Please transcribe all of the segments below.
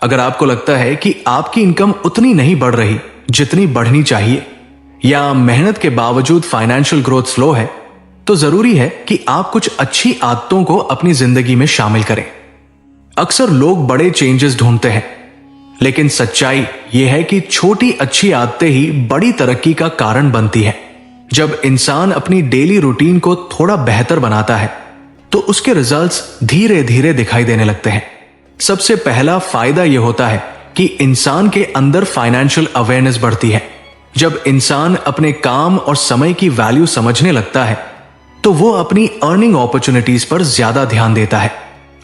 अगर आपको लगता है कि आपकी इनकम उतनी नहीं बढ़ रही जितनी बढ़नी चाहिए, या मेहनत के बावजूद फाइनेंशियल ग्रोथ स्लो है, तो जरूरी है कि आप कुछ अच्छी आदतों को अपनी जिंदगी में शामिल करें। अक्सर लोग बड़े चेंजेस ढूंढते हैं, लेकिन सच्चाई यह है कि छोटी अच्छी आदतें ही बड़ी तरक्की का कारण बनती है। जब इंसान अपनी डेली रूटीन को थोड़ा बेहतर बनाता है तो उसके रिजल्ट्स धीरे धीरे दिखाई देने लगते हैं। सबसे पहला फायदा यह होता है कि इंसान के अंदर फाइनेंशियल अवेयरनेस बढ़ती है। जब इंसान अपने काम और समय की वैल्यू समझने लगता है तो वो अपनी अर्निंग अपॉर्चुनिटीज पर ज्यादा ध्यान देता है।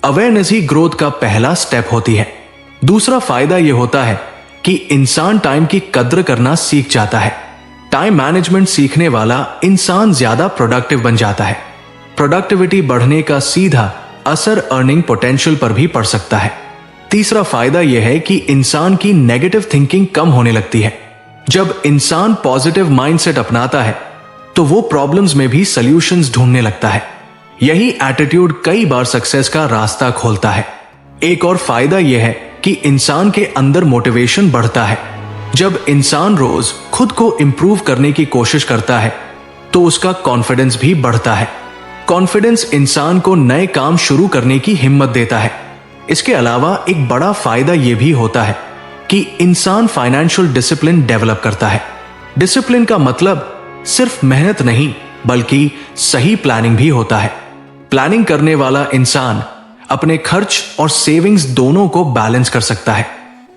अवेयरनेस ही ग्रोथ का पहला स्टेप होती है। दूसरा फायदा यह होता है कि इंसान टाइम की कद्र करना सीख जाता है। टाइम मैनेजमेंट सीखने वाला इंसान ज्यादा प्रोडक्टिव बन जाता है। प्रोडक्टिविटी बढ़ने का सीधा असर अर्निंग पोटेंशियल पर भी पड़ सकता है। तीसरा फायदा यह है कि इंसान की नेगेटिव थिंकिंग कम होने लगती है। जब इंसान पॉजिटिव माइंडसेट अपनाता है तो वो प्रॉब्लम्स में भी सॉल्यूशंस ढूंढने लगता है। यही एटीट्यूड कई बार सक्सेस का रास्ता खोलता है। एक और फायदा यह है कि इंसान के अंदर मोटिवेशन बढ़ता है। जब इंसान रोज खुद को इंप्रूव करने की कोशिश करता है तो उसका कॉन्फिडेंस भी बढ़ता है। कॉन्फिडेंस इंसान को नए काम शुरू करने की हिम्मत देता है। इसके अलावा एक बड़ा फायदा यह भी होता है कि इंसान फाइनेंशियल डिसिप्लिन डेवलप करता है। डिसिप्लिन का मतलब सिर्फ मेहनत नहीं बल्कि सही प्लानिंग भी होता है। प्लानिंग करने वाला इंसान अपने खर्च और सेविंग्स दोनों को बैलेंस कर सकता है।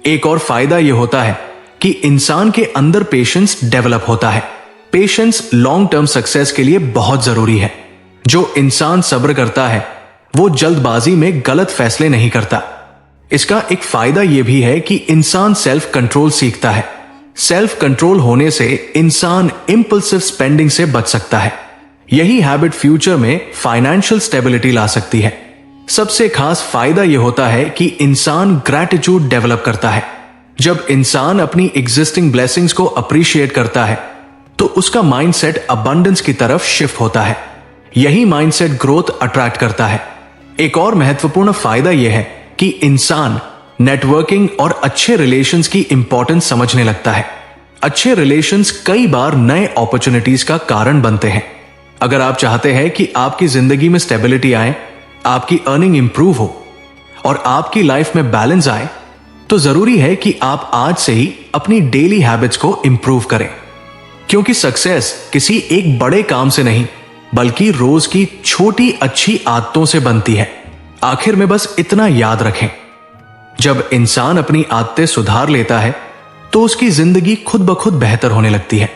एक और फायदा यह होता है कि इंसान के अंदर पेशेंस डेवलप होता है। पेशेंस लॉन्ग टर्म सक्सेस के लिए बहुत जरूरी है। जो इंसान सब्र करता है वो जल्दबाजी में गलत फैसले नहीं करता। इसका एक फायदा यह भी है कि इंसान सेल्फ कंट्रोल सीखता है। सेल्फ कंट्रोल होने से इंसान इंपल्सिव स्पेंडिंग से बच सकता है। यही हैबिट फ्यूचर में फाइनेंशियल स्टेबिलिटी ला सकती है। सबसे खास फायदा यह होता है कि इंसान ग्रैटिट्यूड डेवलप करता है। जब इंसान अपनी एग्जिस्टिंग ब्लेसिंग्स को अप्रिशिएट करता है तो उसका माइंडसेट अबंडेंस की तरफ शिफ्ट होता है। यही माइंडसेट ग्रोथ अट्रैक्ट करता है। एक और महत्वपूर्ण फायदा यह है कि इंसान नेटवर्किंग और अच्छे रिलेशंस की इंपॉर्टेंस समझने लगता है। अच्छे रिलेशंस कई बार नए अपॉर्चुनिटीज का कारण बनते हैं। अगर आप चाहते हैं कि आपकी जिंदगी में स्टेबिलिटी आए, आपकी अर्निंग इंप्रूव हो और आपकी लाइफ में बैलेंस आए, तो जरूरी है कि आप आज से ही अपनी डेली हैबिट्स को इंप्रूव करें। क्योंकि सक्सेस किसी एक बड़े काम से नहीं बल्कि रोज की छोटी अच्छी आदतों से बनती है। आखिर में बस इतना याद रखें, जब इंसान अपनी आदतें सुधार लेता है तो उसकी जिंदगी खुद ब खुद बेहतर होने लगती है।